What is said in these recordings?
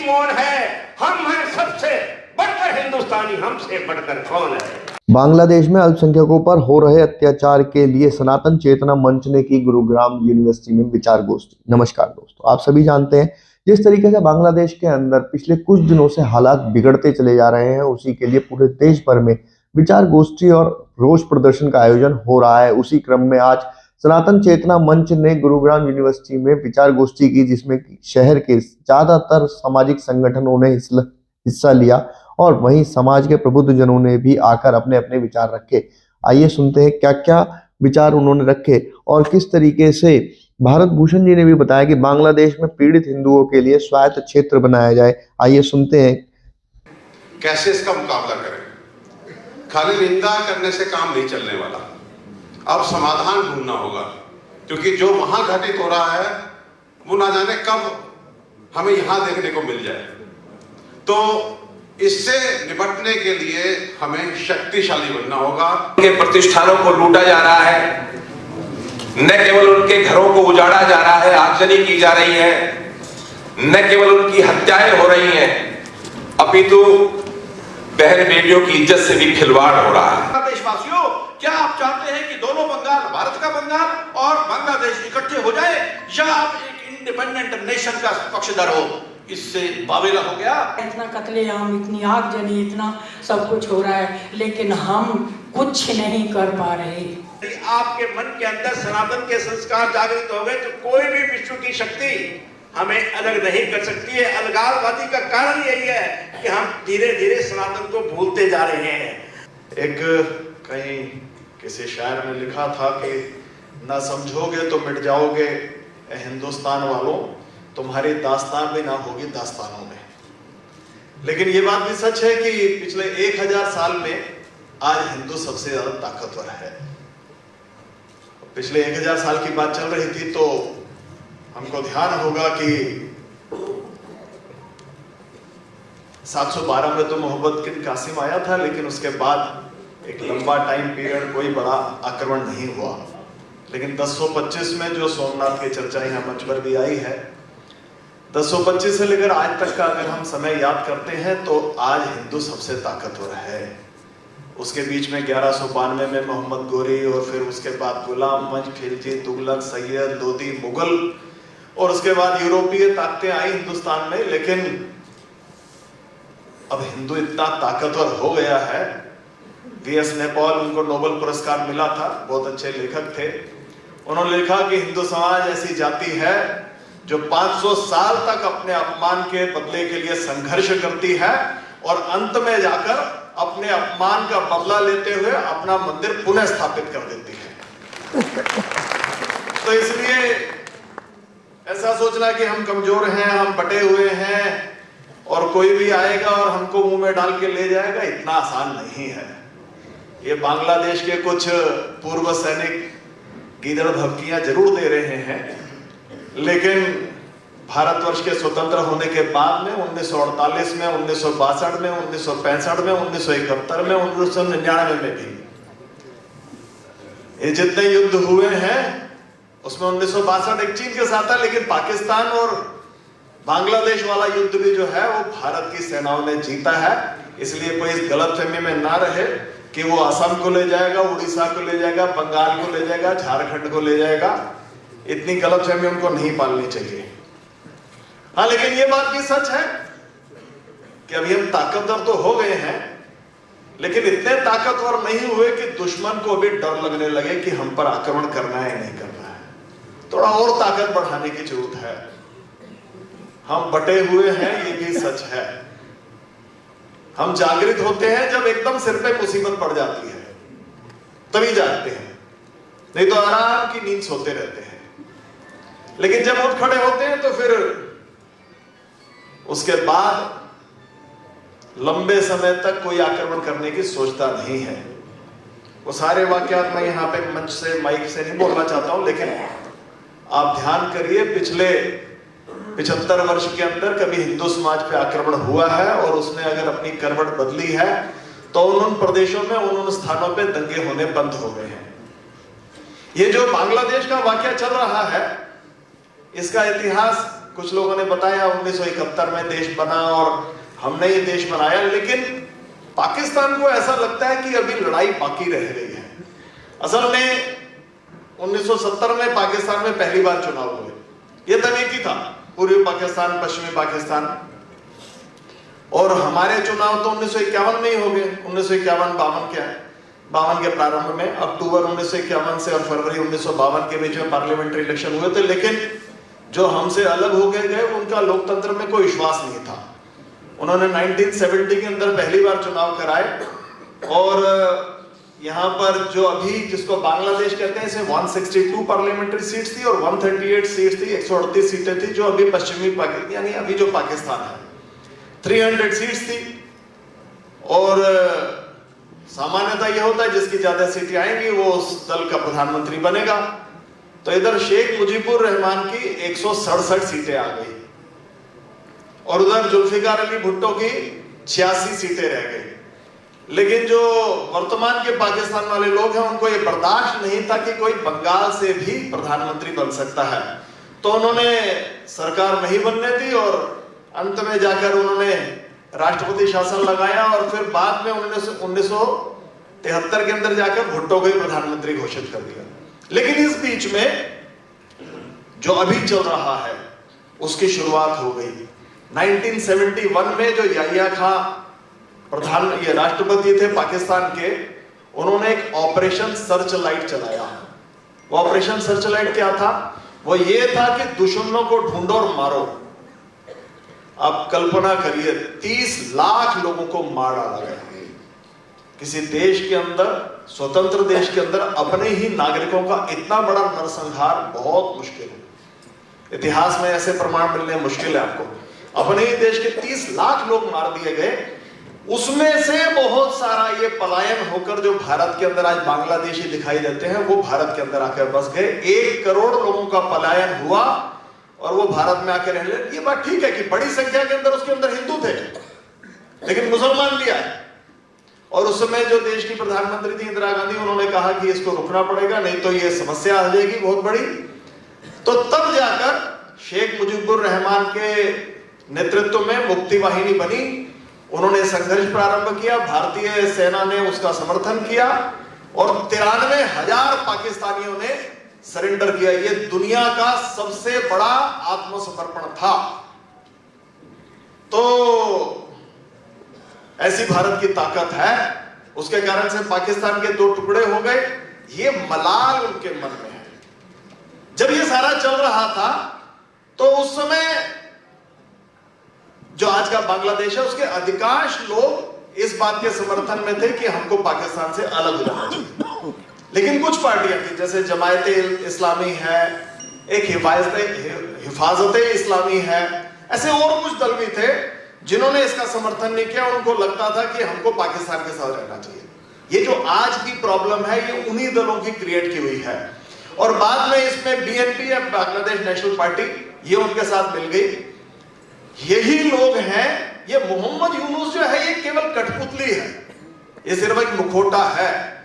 मौन है, हम हैं सबसे बढ़कर हिंदुस्तानी, हमसे बढ़कर कौन है। बांग्लादेश में अल्पसंख्यकों पर हो रहे अत्याचार के लिए सनातन चेतना मंच ने की गुरुग्राम यूनिवर्सिटी में विचार गोष्ठी। नमस्कार दोस्तों, आप सभी जानते हैं जिस तरीके से बांग्लादेश के अंदर पिछले कुछ दिनों से हालात बिगड़ते चले जा रहे हैं, उसी के लिए पूरे देश भर में विचार गोष्ठी और रोष प्रदर्शन का आयोजन हो रहा है। उसी क्रम में आज सनातन चेतना मंच ने गुरुग्राम यूनिवर्सिटी में विचार गोष्ठी की, जिसमें शहर के ज्यादातर सामाजिक संगठनों ने हिस्सा लिया और वहीं समाज के प्रबुद्ध जनों ने भी आकर अपने अपने विचार रखे। आइए सुनते हैं क्या क्या विचार उन्होंने रखे और किस तरीके से भारत भूषण जी ने भी बताया कि बांग्लादेश में पीड़ित हिंदुओं के लिए स्वायत्त क्षेत्र बनाया जाए। आइए सुनते हैं कैसे इसका मुकाबला करें। खाली निंदा करने से काम नहीं चलने वाला, अब समाधान ढूंढना होगा, क्योंकि जो वहां घटित हो रहा है वो ना जाने कब हमें यहां देखने को मिल जाए। तो इससे निपटने के लिए हमें शक्तिशाली बनना होगा। उनके प्रतिष्ठानों को लूटा जा रहा है, न केवल उनके घरों को उजाड़ा जा रहा है, आगजनी की जा रही है, न केवल उनकी हत्याएं हो रही हैं, अपितु बहन बेटियों की इज्जत से भी खिलवाड़ हो रहा है। देशवासियों, क्या आप चाहते हैं कि दोनों बंगाल, भारत का बंगाल और बांग्लादेश इकट्ठे हो जाए, या आप एक इंडिपेंडेंट नेशन का पक्षधर हो? इससे बावेला हो गया। इतना कत्लेआम, इतनी आगजनी, इतना सब कुछ हो रहा है, लेकिन हम कुछ नहीं कर पा रहे। आपके मन के अंदर सनातन के संस्कार जागृत हो गए तो कोई भी विश्व की शक्ति हमें अलग नहीं कर सकती है। अलगाववादी का कारण यही है कि हम धीरे धीरे सनातन को भूलते जा रहे हैं। एक कहीं किसी शायर ने लिखा था कि ना समझोगे तो मिट जाओगे हिंदुस्तान वालों, तुम्हारी दास्तान भी ना होगी दास्तानों में। लेकिन ये बात भी सच है कि पिछले 1000 साल में आज हिंदू सबसे ज्यादा ताकतवर है। पिछले 1000 साल की बात चल रही थी तो हमको ध्यान होगा कि 712 में तो मोहम्मद बिन कासिम आया था, लेकिन उसके बाद एक लंबा टाइम पीरियड कोई बड़ा आक्रमण नहीं हुआ। लेकिन 1025 में जो सोमनाथ की चर्चा यहाँ मंच पर भी आई है, 1025 से लेकर आज तक का अगर हम समय याद करते हैं तो आज हिंदू सबसे ताकतवर है। उसके बीच में 1192 में मोहम्मद गोरी, और फिर उसके बाद गुलाम मंच, खिलजी, तुगलक, सैयद, लोदी, मुगल, और उसके बाद यूरोपीय ताकतें आई हिंदुस्तान में। लेकिन अब हिंदू इतना ताकतवर हो गया है। वी.एस. नैपॉल, उनको नोबेल पुरस्कार मिला था, बहुत अच्छे लेखक थे। उन्होंने लिखा कि हिंदू समाज ऐसी जाति है जो 500 साल तक अपने अपमान के बदले के लिए संघर्ष करती है और अंत में जाकर अपने अपमान का बदला लेते हुए अपना मंदिर पुनः स्थापित कर देती है। तो इसलिए ऐसा सोचना कि हम कमजोर हैं, हम बटे हुए हैं और कोई भी आएगा और हमको मुंह में डाल के ले जाएगा, इतना आसान नहीं है। ये बांग्लादेश के कुछ पूर्व सैनिक गीदड़ भभकियां जरूर दे रहे हैं, लेकिन भारतवर्ष के स्वतंत्र होने के बाद में 1948 में, 1962 में, 1965 में, 1971 में, 1999 में भी ये जितने युद्ध हुए हैं उसमें 1962 एक चीन के साथ था, लेकिन पाकिस्तान और बांग्लादेश वाला युद्ध भी जो है वो भारत की सेनाओं ने जीता है। इसलिए कोई इस गलतफहमी में ना रहे कि वो असम को ले जाएगा, उड़ीसा को ले जाएगा, बंगाल को ले जाएगा, झारखंड को ले जाएगा। इतनी गलतफहमी उनको नहीं पालनी चाहिए। हाँ, लेकिन ये बात भी सच है कि अभी हम ताकतवर तो हो गए हैं, लेकिन इतने ताकतवर नहीं हुए कि दुश्मन को भी डर लगने लगे कि हम पर आक्रमण करना है नहीं करना है। थोड़ा और ताकत बढ़ाने की जरूरत है। हम बटे हुए हैं, ये भी सच है। हम जागृत होते हैं जब एकदम सिर पे मुसीबत पड़ जाती है, तभी जागते हैं, नहीं तो आराम की नींद सोते रहते हैं। लेकिन जब उठ खड़े होते हैं तो फिर उसके बाद लंबे समय तक कोई आक्रमण करने की सोचता नहीं है। वो सारे वाकयात मैं यहाँ पे मंच से, माइक से नहीं बोलना चाहता हूं, लेकिन आप ध्यान करिए, पिछले 75 वर्ष के अंदर कभी हिंदू समाज पे आक्रमण हुआ है और उसने अगर अपनी करवट बदली है तो उन प्रदेशों में, उन स्थानों पे दंगे होने बंद हो गए हैं। ये जो बांग्लादेश का वाकया चल रहा है, इसका इतिहास कुछ लोगों ने बताया 1971 में देश बना और हमने ये देश बनाया, लेकिन पाकिस्तान को ऐसा लगता है कि अभी लड़ाई बाकी रह गई है। असल में 1970 में पाकिस्तान में पहली बार चुनाव हुए, ये तब एक ही था, पूर्वी पाकिस्तान पश्चिमी पाकिस्तान, और हमारे चुनाव तो 1951 में ही हो गए। 1951-52 क्या है, 52 के प्रारंभ में, अक्टूबर 1951 से और फरवरी 1952 के बीच में पार्लियामेंट्री इलेक्शन हुए थे। लेकिन जो हमसे अलग हो गए उनका लोकतंत्र में कोई विश्वास नहीं था। उन्होंने 1970 के अंदर पहली बार चुनाव कराए, और यहाँ पर जो अभी जिसको बांग्लादेश कहते हैं, इसे 162 पार्लियामेंट्री सीट्स थी और 138 सीट्स थी, 138 सीटें थी, जो अभी पश्चिमी पाकिस्तान यानी अभी जो पाकिस्तान है, 300 सीट्स थी। और सामान्यतः यह होता है जिसकी ज्यादा सीटें आएंगी वो उस दल का प्रधानमंत्री बनेगा। तो इधर शेख मुजीबुर रहमान की 167 सीटें आ गई और उधर जुल्फिकार अली भुट्टो की 86 सीटें रह गई। लेकिन जो वर्तमान के पाकिस्तान वाले लोग हैं उनको ये बर्दाश्त नहीं था कि कोई बंगाल से भी प्रधानमंत्री बन सकता है, तो उन्होंने सरकार नहीं बनने दी और अंत में जाकर उन्होंने राष्ट्रपति शासन लगाया और फिर बाद में 1973 के अंदर जाकर भुट्टो को प्रधानमंत्री घोषित कर दिया। लेकिन इस बीच में जो अभी चल रहा है उसकी शुरुआत हो गई। 1971 में जो याहिया खां ये राष्ट्रपति थे पाकिस्तान के, उन्होंने एक ऑपरेशन सर्च लाइट चलाया। वो ऑपरेशन सर्च लाइट क्या था? वो ये था कि दुश्मनों को ढूंढो और मारो। आप कल्पना करिए 30 लाख लोगों को मार डाला गया। किसी देश के अंदर, स्वतंत्र देश के अंदर अपने ही नागरिकों का इतना बड़ा नरसंहार बहुत मुश्किल है। इतिहास में ऐसे प्रमाण मिलने मुश्किल है आपको। अपने ही देश के 30 लाख लोग मार दिए गए, उसमें से बहुत सारा ये पलायन होकर जो भारत के अंदर आज बांग्लादेशी दिखाई देते हैं वो भारत के अंदर आकर बस गए। 1 करोड़ लोगों का पलायन हुआ और वो भारत में आकर रहने लगे। ये बात ठीक है कि बड़ी संख्या के अंदर उसके अंदर हिंदू थे, लेकिन मुसलमान भी आए। और उस समय जो देश की प्रधानमंत्री थी इंदिरा गांधी, उन्होंने कहा कि इसको रुकना पड़ेगा, नहीं तो ये समस्या आ जाएगी बहुत बड़ी। तो तब जाकर शेख मुजीबुर रहमान के नेतृत्व में मुक्ति वाहिनी बनी। उन्होंने संघर्ष प्रारंभ किया, भारतीय सेना ने उसका समर्थन किया और 93,000 पाकिस्तानियों ने सरेंडर किया। ये दुनिया का सबसे बड़ा आत्मसमर्पण था। तो ऐसी भारत की ताकत है, उसके कारण से पाकिस्तान के 2 टुकड़े हो गए। ये मलाल उनके मन में है। जब ये सारा चल रहा था तो उस समय जो आज का बांग्लादेश है उसके अधिकांश लोग इस बात के समर्थन में थे कि हमको पाकिस्तान से अलग हो जाना चाहिए। लेकिन कुछ पार्टियां थी, जैसे जमायत इस्लामी है, एक हिफाजत इस्लामी है, ऐसे और कुछ दल भी थे जिन्होंने इसका समर्थन नहीं किया। उनको लगता था कि हमको पाकिस्तान के साथ रहना चाहिए। ये जो आज की प्रॉब्लम है ये उन्हीं दलों की क्रिएट की हुई है। और बाद में इसमें बीएनपी या बांग्लादेश नेशनल पार्टी ये उनके साथ मिल गई। यही लोग हैं। ये मोहम्मद यूनुस जो है ये केवल कठपुतली है, ये सिर्फ एक मुखौटा है,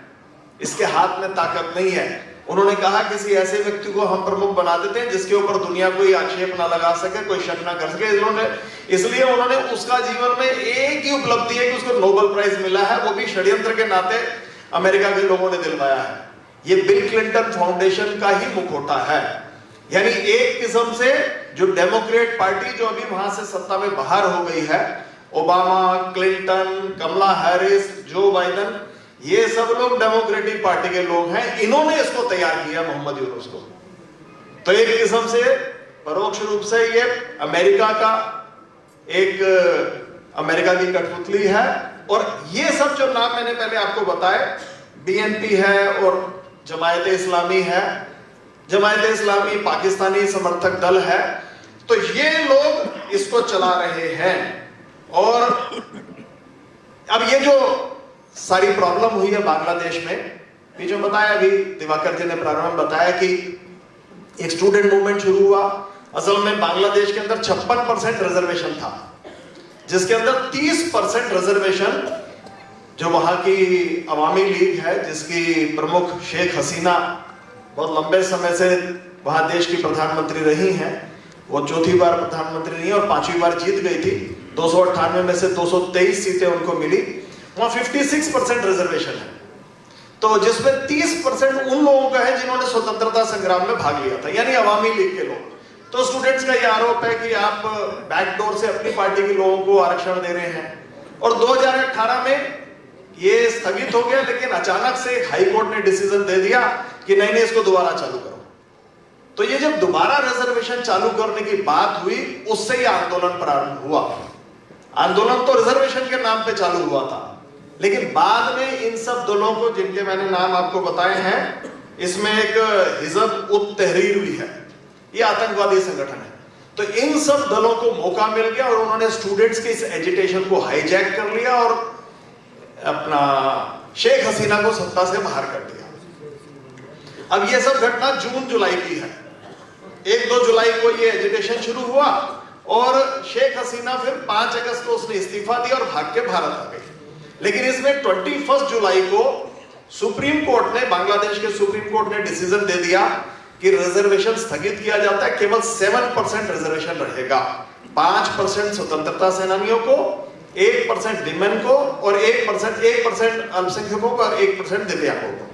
इसके हाथ में ताकत नहीं है। उन्होंने कहा किसी ऐसे व्यक्ति को हम प्रमुख बना देते हैं जिसके ऊपर दुनिया कोई आक्षेप ना लगा सके, कोई शक ना कर सके। इसलिए उन्होंने, उसका जीवन में एक ही उपलब्धि है कि उसको नोबेल प्राइज मिला है, वो भी षड्यंत्र के नाते अमेरिका के लोगों ने दिलवाया है। ये बिल क्लिंटन फाउंडेशन का ही मुखौटा है। यानी एक किस्म से जो डेमोक्रेट पार्टी जो अभी वहां से सत्ता में बाहर हो गई है, ओबामा, क्लिंटन, कमला हैरिस, जो बाइडेन, ये सब लोग डेमोक्रेटिक पार्टी के लोग हैं। इन्होंने इसको तैयार किया मोहम्मद यूनुस को। तो एक किस्म से परोक्ष रूप से ये अमेरिका की कठपुतली है। और ये सब जो नाम मैंने पहले आपको बताए, बीएनपी है और जमायत इस्लामी है। जमायत इस्लामी पाकिस्तानी समर्थक दल है। तो ये लोग इसको चला रहे हैं। और अब ये जो सारी प्रॉब्लम हुई है बांग्लादेश में, पीछे बताया अभी दिवाकर जी ने प्रारंभ में बताया कि एक स्टूडेंट मूवमेंट शुरू हुआ। असल में बांग्लादेश के अंदर 56% रिजर्वेशन था, जिसके अंदर 30% रिजर्वेशन जो वहां की अवामी लीग है, जिसकी प्रमुख शेख हसीना बहुत लंबे समय से वहां देश की प्रधानमंत्री रही हैं, वो चौथी बार प्रधानमंत्री नहीं और 5वीं बार जीत गई थी। 298 में से 223 सीटें उनको मिली। वहां 56% रिजर्वेशन है, तो जिसमें 30% उन लोगों का है जिन्होंने स्वतंत्रता संग्राम में भाग लिया था, यानी अवामी लीग के लोग। तो स्टूडेंट्स का ये आरोप है कि आप बैकडोर से अपनी पार्टी के लोगों को आरक्षण दे रहे हैं। और 2018 में ये स्थगित हो गया, लेकिन अचानक से हाई कोर्ट ने डिसीजन दे दिया कि नहीं नहीं, इसको दोबारा चालू करो। तो ये जब दोबारा रिजर्वेशन चालू करने की बात हुई, उससे ही आंदोलन प्रारंभ हुआ। आंदोलन तो रिजर्वेशन के नाम पे चालू हुआ था, लेकिन बाद में इन सब दलों को, जिनके मैंने नाम आपको बताए हैं, इसमें एक हिजब उत तहरीर भी है, ये आतंकवादी संगठन है। तो इन सब दलों को मौका मिल गया और उन्होंने स्टूडेंट्स के इस एजिटेशन को हाईजैक कर लिया और अपना शेख हसीना को सत्ता से बाहर कर दिया। अब ये सब घटना जून जुलाई की है। 1-2 जुलाई को ये एजिटेशन शुरू हुआ और शेख हसीना फिर 5 अगस्त को उसने इस्तीफा दिया और भाग के भारत आ गई। लेकिन इसमें 21 जुलाई को सुप्रीम कोर्ट ने, बांग्लादेश के सुप्रीम कोर्ट ने डिसीजन दे दिया कि रिजर्वेशन स्थगित किया जाता है। केवल 7% रिजर्वेशन रहेगा। 5% स्वतंत्रता सेनानियों को, 1% विमेन को और 1% अल्पसंख्यकों को और 1% दिव्यांगों को।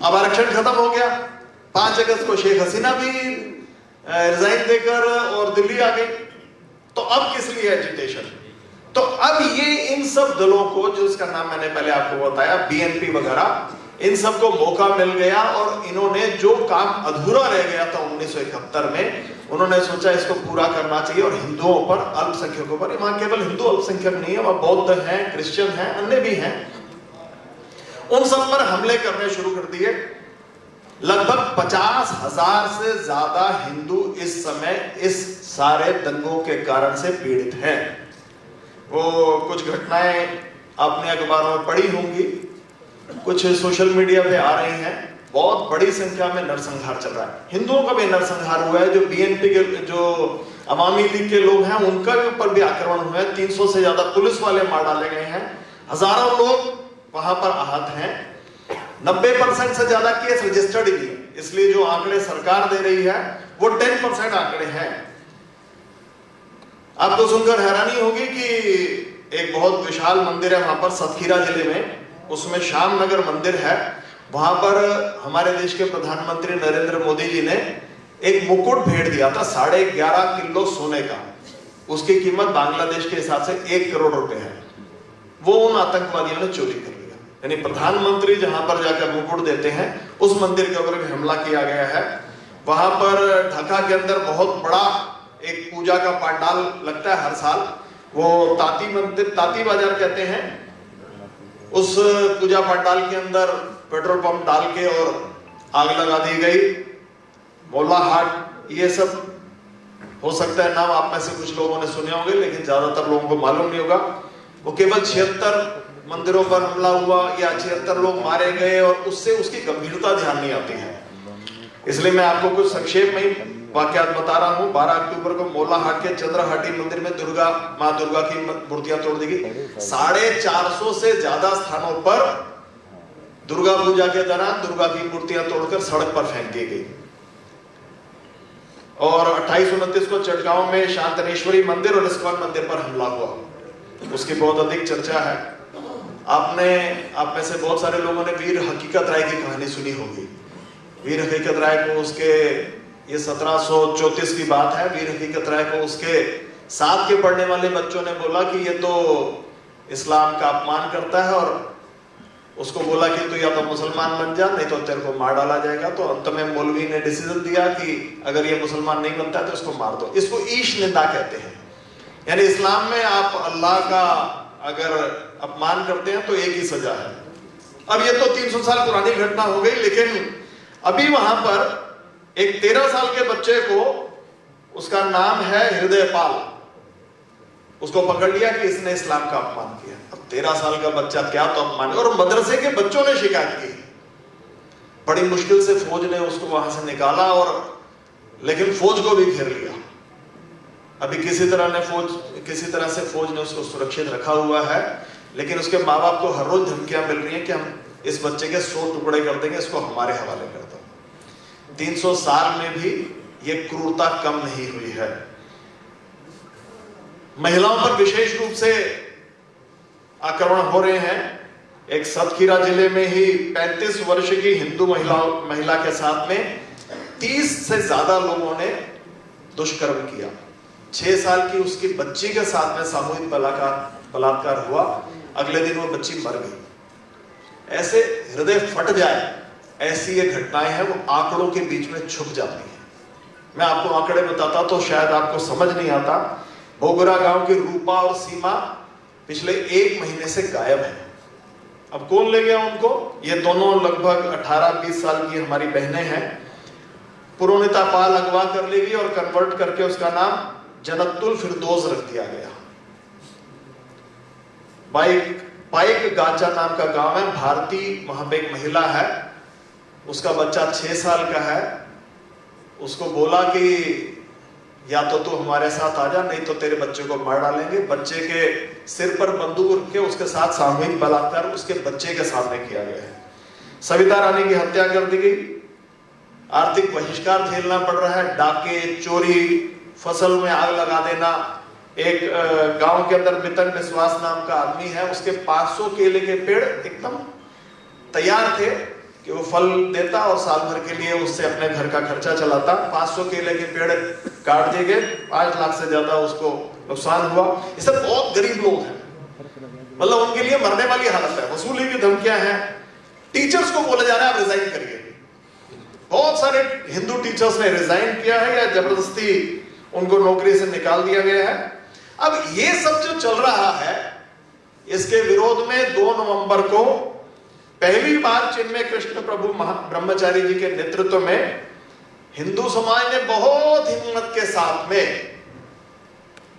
अब आरक्षण खत्म हो गया। 5 अगस्त को शेख हसीना भी रिजाइन देकर और दिल्ली आ गई। तो अब किस लिए एजिटेशन? तो अब ये इन सब दलों को, जो इसका नाम मैंने पहले आपको बताया, बीएनपी वगैरह, इन सब को मौका मिल गया और इन्होंने जो काम अधूरा रह गया था 1971 में, उन्होंने सोचा इसको पूरा करना चाहिए और हिंदुओं पर, अल्पसंख्यकों पर, वहां केवल हिंदू अल्पसंख्यक नहीं है, वहां बौद्ध हैं, क्रिश्चियन हैं, अन्य भी हैं, उन सब पर हमले करने शुरू कर दिए। लगभग 50,000 से ज्यादा हिंदू इस समय इस सारे दंगों के कारण से पीड़ित हैं। वो कुछ घटनाएं आपने अखबारों में पढ़ी होंगी, कुछ सोशल मीडिया पे आ रही हैं। बहुत बड़ी संख्या में नरसंहार चल रहा है। हिंदुओं का भी नरसंहार हुआ है। जो बीएनपी के, जो अवामी लीग के लोग हैं, उनका भी ऊपर भी आक्रमण हुआ है। 300 से ज्यादा पुलिस वाले मार डाले गए हैं। हजारों लोग वहां पर आहत हैं। 90% से ज्यादा केस रजिस्टर्ड ही है। इसलिए जो आंकड़े सरकार दे रही है वो 10% आंकड़े हैं। आपको सुनकर हैरानी होगी कि एक बहुत विशाल मंदिर है वहां पर सतखीरा जिले में, उसमें श्याम नगर मंदिर है। वहां पर हमारे देश के प्रधानमंत्री नरेंद्र मोदी जी ने एक मुकुट भेंट दिया था 11.5 किलो सोने का। उसकी कीमत बांग्लादेश के हिसाब से 1 करोड़ रुपए है। वो उन आतंकवादियों ने चोरी कर लिया। यानी प्रधानमंत्री जहां पर जाकर मुकुट देते हैं, उस मंदिर के ऊपर भी हमला किया गया है। वहां पर ढाका के अंदर बहुत बड़ा एक पूजा का पंडाल लगता है हर साल, वो ताती मंदिर, ताती बाजार कहते हैं। उस पूजा पंडाल के अंदर पेट्रोल पंप डाल के और आग लगा दी गई। मोला हाट, ये सब हो सकता है नाम आप में से कुछ लोगों ने सुने होंगे, लेकिन ज्यादातर लोगों को मालूम नहीं होगा। वो केवल 76 मंदिरों पर हमला हुआ या 76 लोग मारे गए और उससे उसकी गंभीरता ध्यान नहीं आती है। इसलिए मैं आपको कुछ संक्षेप में ही वाकयात बता रहा हूँ। 12 अक्टूबर को मोलाहाट के चंद्रहाटी मंदिर में मां दुर्गा की मूर्तियां तोड़ दी गई। 450 से ज्यादा स्थानों पर दुर्गा पूजा के दौरान दुर्गा की मूर्तियां तोड़कर सड़क पर फेंक दी गई। और 28-29 को चटगांव में शांतनेश्वरी मंदिर और इस्कॉन मंदिर पर हमला हुआ। उसकी बहुत अधिक चर्चा है। आप में से बहुत सारे लोगों ने वीर हकीकत राय की कहानी सुनी होगी। वीर हकीकत राय को उसके, ये 1734 की बात है, वीर हकीकत राय को उसके साथ के पढ़ने वाले बच्चों ने बोला कि ये तो इस्लाम का अपमान करता है, और उसको बोला कि तो या तो मुसलमान बन जा, नहीं तो तेरे को मार डाला जाएगा। तो अंत में मौलवी ने डिसीजन दिया कि अगर ये मुसलमान नहीं बनता तो इसको मार दो। इसको ईश निंदा कहते हैं। यानी इस्लाम में आप अल्लाह का अगर अपमान करते हैं तो एक ही सजा है। अब ये तो 300 साल पुरानी घटना हो गई, लेकिन अभी वहां पर एक 13 साल के बच्चे को, उसका नाम है हृदयपाल, उसको पकड़ लिया कि इसने इस्लाम का अपमान किया। अब 13 साल का बच्चा क्या तो अपमान, और मदरसे के बच्चों ने शिकायत की। बड़ी मुश्किल से फौज ने उसको वहां से निकाला, और लेकिन फौज को भी घेर लिया। अभी किसी तरह से फौज ने उसको सुरक्षित रखा हुआ है, लेकिन उसके माँ बाप को हर रोज धमकियां मिल रही हैं कि हम इस बच्चे के 100 टुकड़े कर देंगे, इसको हमारे हवाले कर दो। 300 साल में भी ये क्रूरता कम नहीं हुई है। महिलाओं पर विशेष रूप से आक्रमण हो रहे हैं। एक सतखीरा जिले में ही 35 वर्ष की हिंदू महिला के साथ में 30 से ज्यादा लोगों ने दुष्कर्म किया। 6 साल की उसकी बच्ची के साथ में सामूहिक बलात्कार हुआ। अगले दिन वो बच्ची मर गई। ऐसे हृदय फट जाए, ऐसी ये घटनाएं हैं, वो आंकड़ों के बीच में छुप जाती हैं। मैं आपको आंकड़े बताता तो शायद आपको समझ नहीं आता। बोगरा गांव की रूपा और सीमा पिछले 1 महीने से गायब है। अब कौन ले गया उनको? ये दोनों लगभग 18-20 साल की हमारी बहनें हैं। पुरोनिता पाल अगवा कर ली गई और कन्वर्ट करके उसका नाम जन्नतुल फिरदौस रख दिया गया। पाइक गाचा नाम का गांव है। भारती वहां पे एक महिला है, उसका बच्चा 6 साल का है। उसको बोला कि या तो तू हमारे साथ आ जा, नहीं तो तेरे बच्चे को मार डालेंगे। बच्चे के सिर पर बंदूक रख के उसके साथ सामूहिक बलात्कार उसके बच्चे के सामने किया गया है। सविता रानी की हत्या कर दी गई। आर्थिक बहिष्कार झेलना पड़ रहा है। डाके, चोरी, फसल में आग लगा देना। एक गांव के अंदर मितन विश्वास नाम का आदमी है, उसके 500 केले के पेड़ एकदम तैयार थे कि वो फल देता और साल भर के लिए उससे अपने घर का खर्चा चलाता। 500 केले के पेड़ काट दिए गए, 5 लाख से ज्यादा उसको नुकसान हुआ। ये सब बहुत गरीब लोग हैं, मतलब उनके लिए मरने वाली हालत है। वसूली की धमकियां हैं। टीचर्स को बोला जा रहा है आप रिजाइन करिए। बहुत सारे हिंदू टीचर्स ने रिजाइन किया है या जबरदस्ती उनको नौकरी से निकाल दिया गया है। अब ये सब जो चल रहा है, इसके विरोध में 2 नवंबर को पहली बार चिन्मय कृष्ण प्रभु ब्रह्मचारी जी के नेतृत्व में हिंदू समाज ने बहुत हिम्मत के साथ में,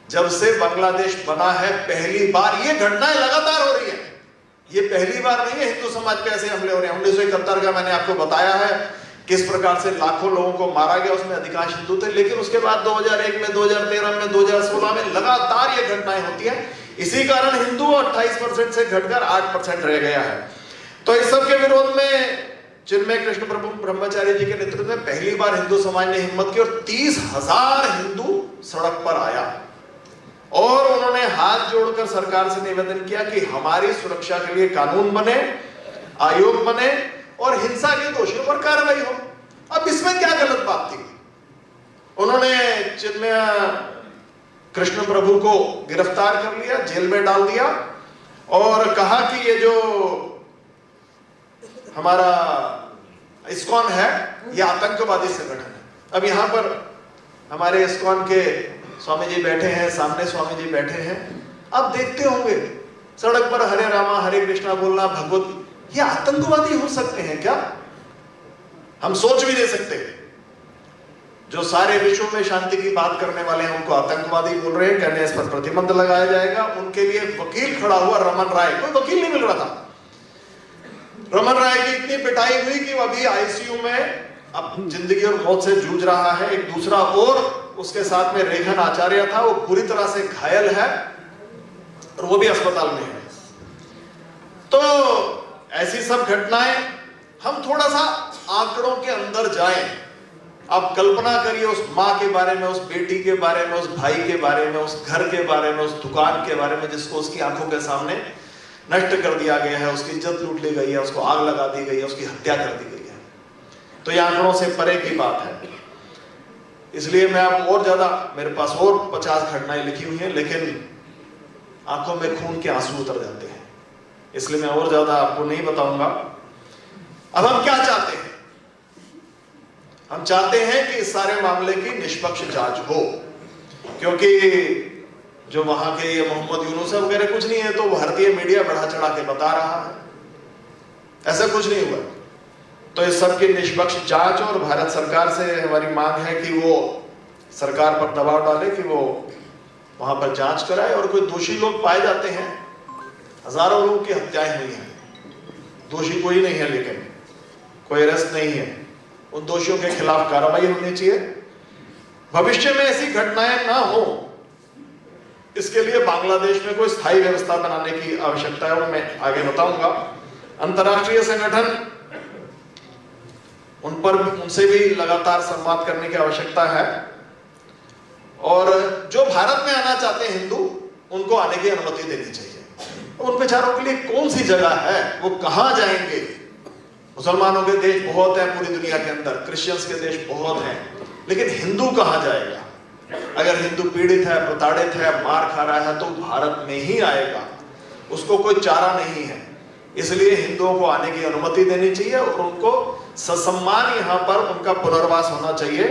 जब से बांग्लादेश बना है पहली बार, ये घटनाएं लगातार हो रही है। ये पहली बार नहीं है हिंदू समाज पे ऐसे हमले हो रहे हैं। 1971 का मैंने आपको बताया है किस प्रकार से लाखों लोगों को मारा गया, उसमें अधिकांश हिंदू थे। लेकिन उसके बाद 2001 में, 2013 में, 2016 में लगातार ये घटनाएं होती हैं। इसी कारण हिंदू 28% से घटकर 8% रह गया है। तो इस सब के विरोध में चिन्मय कृष्ण प्रभु ब्रह्मचारी जी के नेतृत्व में पहली बार हिंदू समाज ने हिम्मत की और 30,000 हिंदू सड़क पर आया और उन्होंने हाथ जोड़कर सरकार से निवेदन किया कि हमारी सुरक्षा के लिए कानून बने, आयोग बने और हिंसा के दोषियों पर कार्रवाई हो। अब इसमें क्या गलत बात थी? उन्होंने चिन्मय कृष्ण प्रभु को गिरफ्तार कर लिया, जेल में डाल दिया और कहा कि ये जो हमारा इस्कॉन है ये आतंकवादी संगठन है। अब यहाँ पर हमारे इस्कॉन के स्वामी जी बैठे हैं, सामने स्वामी जी बैठे हैं। अब देखते होंगे सड़क पर हरे रामा हरे कृष्णा बोलना, भगवत, ये आतंकवादी हो सकते हैं क्या? हम सोच भी नहीं सकते। जो सारे विश्व में शांति की बात करने वाले हैं उनको आतंकवादी बोल रहे हैं, कहने इस पर प्रतिबंध लगाया जाएगा। उनके लिए वकील खड़ा हुआ रमन राय, कोई वकील नहीं मिल रहा था। रमन राय की इतनी पिटाई हुई कि वो अभी आईसीयू में अब जिंदगी और मौत से जूझ रहा है। एक दूसरा और उसके साथ में रेखन आचार्य था, वो पूरी तरह से घायल है और वो भी अस्पताल में है। तो ऐसी सब घटनाएं, हम थोड़ा सा आंकड़ों के अंदर जाएं। आप कल्पना करिए उस माँ के बारे में, उस बेटी के बारे में, उस भाई के बारे में, उस घर के बारे में, उस दुकान के बारे में जिसको उसकी आंखों के सामने नष्ट कर दिया गया है, उसकी इज्जत लूट ली गई है, उसको आग लगा दी गई है, उसकी हत्या कर दी गई है। तो ये आंकड़ों से परे की बात है। इसलिए मैं आप और ज्यादा, मेरे पास और 50 घटनाएं लिखी हुई हैं, लेकिन आंखों में खून के आंसू उतर जाते हैं, इसलिए मैं और ज्यादा आपको नहीं बताऊंगा। अब हम क्या चाहते हैं? हम चाहते हैं कि इस सारे मामले की निष्पक्ष जांच हो, क्योंकि जो वहां के ये मोहम्मद यूनुस वगैरह कुछ नहीं है, तो भारतीय मीडिया बढ़ा चढ़ा के बता रहा है, ऐसा कुछ नहीं हुआ। तो इस सब की निष्पक्ष जांच, और भारत सरकार से हमारी मांग है कि वो सरकार पर दबाव डाले कि वो वहां पर जांच कराए, और कोई दोषी लोग पाए जाते हैं। हजारों लोगों की हत्याएं हुई हैं, दोषी कोई नहीं है, लेकिन कोई अरेस्ट नहीं है। उन दोषियों के खिलाफ कार्रवाई होनी चाहिए। भविष्य में ऐसी घटनाएं ना हो, इसके लिए बांग्लादेश में कोई स्थायी व्यवस्था बनाने की आवश्यकता है, और मैं आगे बताऊंगा। अंतर्राष्ट्रीय संगठन उन उनसे भी लगातार संवाद करने की आवश्यकता है। और जो भारत में आना चाहते हैं हिंदू, उनको आने की अनुमति देनी चाहिए। उन बेचारों के लिए कौन सी जगह है, वो कहां जाएंगे? मुसलमानों के देश बहुत हैं पूरी दुनिया के अंदर, क्रिश्चियंस के देश बहुत हैं, लेकिन हिंदू कहां जाएगा? अगर हिंदू पीड़ित है, प्रताड़ित है, मार खा रहा है, तो भारत में ही आएगा, उसको कोई चारा नहीं है। इसलिए हिंदुओं को आने की अनुमति देनी चाहिए और उनको ससम्मान यहाँ पर उनका पुनर्वास होना चाहिए।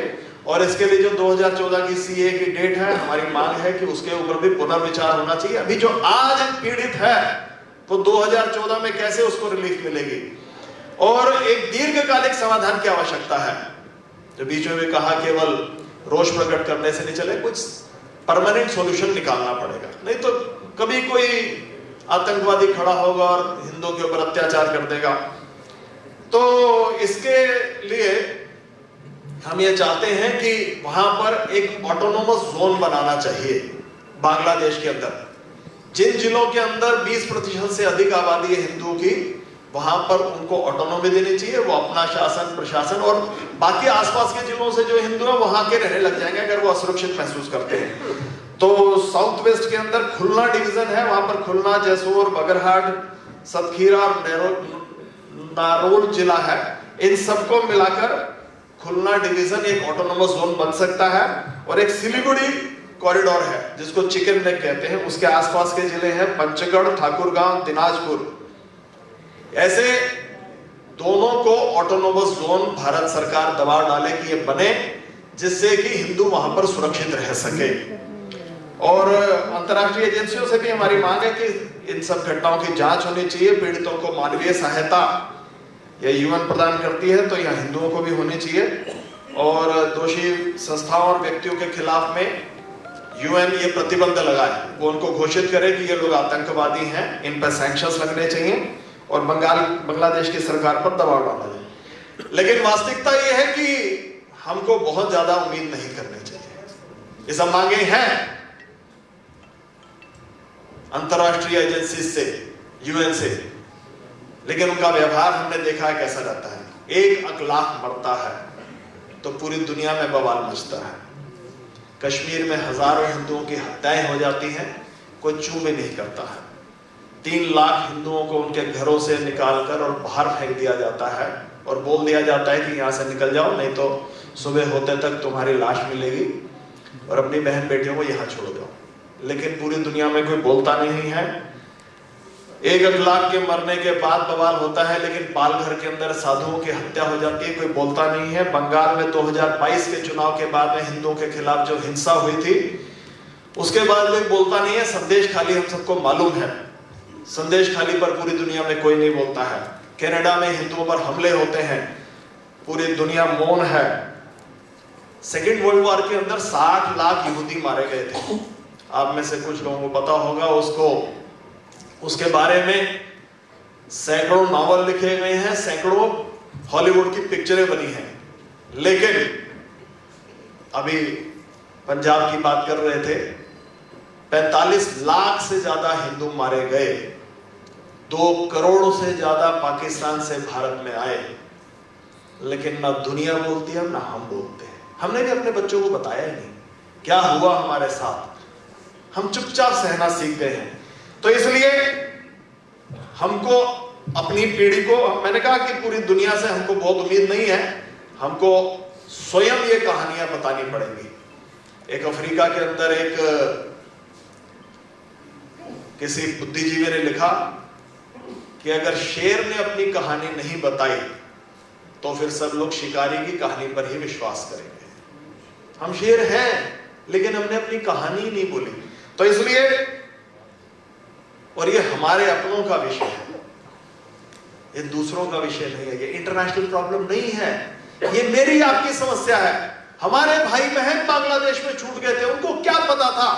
और इसके लिए जो 2014 की सीए की डेट है, हमारी मांग है कि उसके ऊपर भी पुनर्विचार होना चाहिए। अभी जो आज पीड़ित है, तो 2014 में कैसे उसको रिलीफ मिलेगी? और एक दीर्घकालिक समाधान की आवश्यकता है। जो बीच में भी कहा केवल रोष प्रकट करने से नहीं चले, कुछ परमानेंट सॉल्यूशन निकालना पड़ेगा, नहीं तो कभी कोई आतंकवादी खड़ा होगा और हिंदुओं के ऊपर अत्याचार कर देगा। तो इसके लिए हम ये चाहते हैं कि वहां पर एक ऑटोनोमस जोन बनाना चाहिए बांग्लादेश के अंदर। जिन जिलों के अंदर 20% से अधिक आबादी है हिंदुओं की, वहां पर उनको ऑटोनोमी देनी चाहिए। वो अपना शासन प्रशासन और बाकी आसपास के जिलों से जो हिंदू है वहां के रहने लग जाएंगे अगर वो असुरक्षित महसूस करते हैं। तो साउथ वेस्ट के अंदर खुलना डिवीजन है, वहां पर खुलना, जैसोर, बगरहाट, सतखीरा और नारोल जिला है। इन सबको मिलाकर खुलना डिवीजन एक ऑटोनोमस जोन बन सकता है। और एक सिलीगुड़ी कॉरिडोर है जिसको चिकन नेक कहते हैं, उसके आसपास के जिले हैं पंचगढ़, ठाकुरगांव, दिनाजपुर। ऐसे दोनों को ऑटोनोमस जोन भारत सरकार दबाव डाले कि ये बने, जिससे कि हिंदू वहां पर सुरक्षित रह सके। और अंतर्राष्ट्रीय एजेंसियों से भी हमारी मांग है कि इन सब घटनाओं की जांच होनी चाहिए। पीड़ितों को मानवीय सहायता या यूएन प्रदान करती है, तो यहाँ हिंदुओं को भी होनी चाहिए। और दोषी संस्थाओं और व्यक्तियों के खिलाफ में यूएन ये प्रतिबंध लगाए, वो उनको घोषित करे कि ये लोग आतंकवादी हैं, इन पर सैंक्शंस लगने चाहिए और बांग्लादेश की सरकार पर दबाव डाला जाए। लेकिन वास्तविकता ये है कि हमको बहुत ज्यादा उम्मीद नहीं करनी चाहिए। ये सब मांगे हैं अंतर्राष्ट्रीय एजेंसी से, यूएन से, लेकिन उनका व्यवहार हमने देखा है कैसा रहता है। एक अखलाक मरता है तो पूरी दुनिया में बवाल मचता है। कश्मीर में हजारों हिंदुओं की हत्याएं हो जाती हैं, कोई चू भी नहीं करता है। 3 लाख हिंदुओं को उनके घरों से निकालकर और बाहर फेंक दिया जाता है और बोल दिया जाता है कि यहाँ से निकल जाओ, नहीं तो सुबह होते तक तुम्हारी लाश मिलेगी और अपनी बहन बेटियों को यहाँ छोड़ दो। लेकिन पूरी दुनिया में कोई बोलता नहीं है। 1 लाख के मरने के बाद बवाल होता है, लेकिन पालघर के अंदर साधुओं की हत्या हो जाती है, कोई बोलता नहीं है। बंगाल में 2022 के चुनाव के बाद में हिंदुओं के खिलाफ जो हिंसा हुई थी, उसके बाद कोई बोलता नहीं है। संदेश खाली हम सबको मालूम है, संदेश खाली पर पूरी दुनिया में कोई नहीं बोलता है। कनाडा में हिंदुओं पर हमले होते हैं, पूरी दुनिया मौन है। सेकेंड वर्ल्ड वॉर के अंदर 60 लाख यहूदी मारे गए थे। आप में से कुछ लोगों को पता होगा उसके बारे में सैकड़ों नॉवल लिखे गए हैं, सैकड़ों हॉलीवुड की पिक्चरें बनी हैं। लेकिन अभी पंजाब की बात कर रहे थे, 45 लाख से ज्यादा हिंदू मारे गए, 2 करोड़ से ज्यादा पाकिस्तान से भारत में आए, लेकिन ना दुनिया बोलती है ना हम बोलते हैं। हमने भी अपने बच्चों को बताया ही नहीं क्या हुआ हमारे साथ, हम चुपचाप सहना सीख गए हैं। तो इसलिए हमको अपनी पीढ़ी को, मैंने कहा कि पूरी दुनिया से हमको बहुत उम्मीद नहीं है, हमको स्वयं ये कहानियां बतानी पड़ेंगी। एक अफ्रीका के अंदर एक किसी बुद्धिजीवी ने लिखा कि अगर शेर ने अपनी कहानी नहीं बताई तो फिर सब लोग शिकारी की कहानी पर ही विश्वास करेंगे। हम शेर हैं लेकिन हमने अपनी कहानी नहीं बोली। तो इसलिए, और ये हमारे अपनों का विषय है, ये दूसरों का विषय नहीं है, ये इंटरनेशनल प्रॉब्लम नहीं है, ये मेरी आपकी समस्या है। हमारे भाई बहन बांग्लादेश में छूट गए थे, उनको क्या पता था?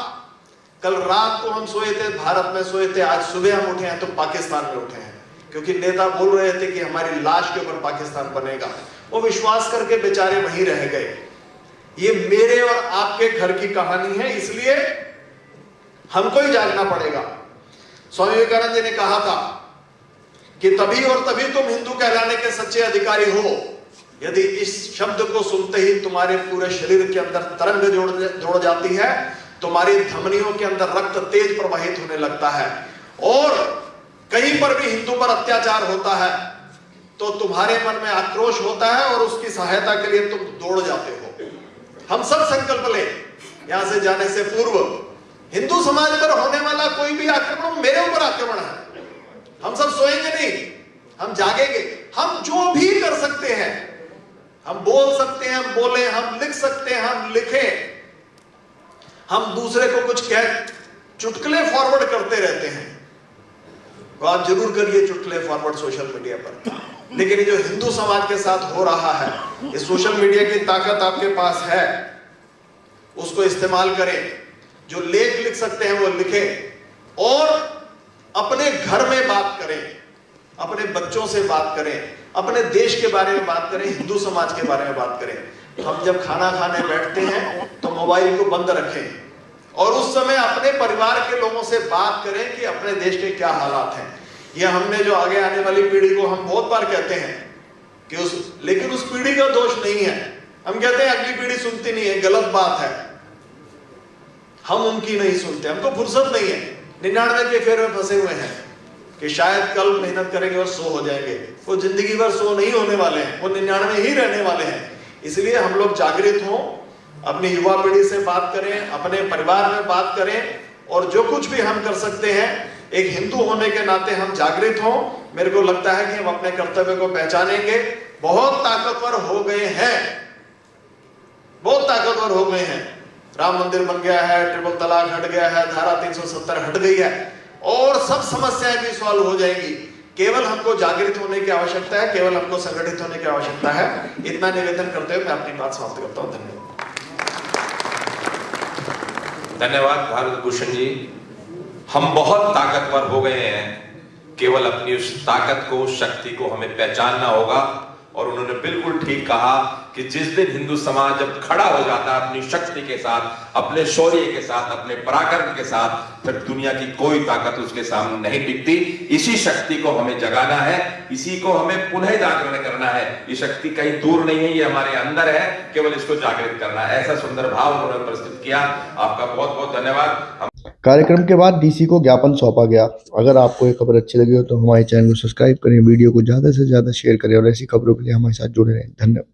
कल रात को हम सोए थे, भारत में सोए थे, आज सुबह हम उठे हैं तो पाकिस्तान में उठे हैं, क्योंकि नेता बोल रहे थे कि हमारी लाश के ऊपर पाकिस्तान बनेगा। वो विश्वास करके बेचारे वहीं रह गए। ये मेरे और आपके घर की कहानी है, इसलिए हमको ही जागना पड़ेगा। स्वामी विवेकानंद जी ने कहा था कि तभी और तभी तुम हिंदू कहलाने के सच्चे अधिकारी हो यदि इस शब्द को सुनते ही तुम्हारे पूरे शरीर के अंदर तरंग जोड़ जाती है, तुम्हारी धमनियों के अंदर रक्त तेज प्रवाहित होने लगता है, और कहीं पर भी हिंदू पर अत्याचार होता है तो तुम्हारे मन में आक्रोश होता है और उसकी सहायता के लिए तुम दौड़ जाते हो। हम सब संकल्प ले, यहां से जाने से पूर्व हिंदू समाज पर होने वाला कोई भी आक्रमण मेरे ऊपर आक्रमण है। हम सब सोएंगे नहीं, हम जागेंगे। हम जो भी कर सकते हैं, हम बोल सकते हैं, हम बोले, हम लिख सकते हैं, हम लिखे, हम दूसरे को कुछ कह चुटकुले फॉरवर्ड करते रहते हैं, तो आप जरूर करिए चुटकुले फॉरवर्ड सोशल मीडिया पर। लेकिन ये जो हिंदू समाज के साथ हो रहा है, ये सोशल मीडिया की ताकत आपके पास है, उसको इस्तेमाल करें। जो लेख लिख सकते हैं वो लिखें, और अपने घर में बात करें, अपने बच्चों से बात करें, अपने देश के बारे में बात करें, हिंदू समाज के बारे में बात करें। हम जब खाना खाने बैठते हैं तो मोबाइल को बंद रखें, और उस समय अपने परिवार के लोगों से बात करें कि अपने देश के क्या हालात हैं। यह हमने जो आगे आने वाली पीढ़ी को हम बहुत बार कहते हैं कि लेकिन उस पीढ़ी का दोष नहीं है। हम कहते हैं अगली पीढ़ी सुनती नहीं है, गलत बात है, हम उनकी नहीं सुनते, हमको फुर्सत नहीं है। 99 के फेर में फंसे हुए हैं कि शायद कल मेहनत करेंगे और 100 हो जाएंगे। वो जिंदगी भर 100 नहीं होने वाले हैं, वो 99 ही रहने वाले हैं। इसलिए हम लोग जागृत हों, अपनी युवा पीढ़ी से बात करें, अपने परिवार में बात करें, और जो कुछ भी हम कर सकते हैं एक हिंदू होने के नाते हम जागृत हों। मेरे को लगता है कि हम अपने कर्तव्य को पहचानेंगे। बहुत ताकतवर हो गए हैं, बहुत ताकतवर हो गए हैं। राम मंदिर बन गया है, ट्रिपल तलाक हट गया है, धारा 370 हट गई है, और सब समस्याएं भी सॉल्व हो जाएंगी। केवल हमको जागृत होने की आवश्यकता है, केवल हमको संगठित होने की आवश्यकता है। इतना निवेदन करते हुए मैं अपनी बात समाप्त करता हूं। धन्यवाद। धन्यवाद भारत भूषण जी। हम बहुत ताकतवर हो गए हैं, केवल अपनी उस ताकत को, उस शक्ति को हमें पहचानना होगा। और उन्होंने बिल्कुल ठीक कहा कि जिस दिन हिंदू समाज जब खड़ा हो जाता है अपनी शक्ति के साथ, अपने शौर्य के साथ, अपने पराक्रम के साथ, फिर दुनिया की कोई ताकत उसके सामने नहीं टिकती। इसी शक्ति को हमें जगाना है, इसी को हमें पुनः जागरण करना है। ये शक्ति कहीं दूर नहीं है, ये हमारे अंदर है, केवल इसको जागृत करना है। ऐसा सुंदर भाव उन्होंने प्रस्तुत किया। आपका बहुत बहुत धन्यवाद। कार्यक्रम के बाद डीसी को ज्ञापन सौंपा गया। अगर आपको ये खबर अच्छी लगी हो तो हमारे चैनल को सब्सक्राइब करें, वीडियो को ज़्यादा से ज़्यादा शेयर करें, और ऐसी खबरों के लिए हमारे साथ जुड़े रहें। धन्यवाद।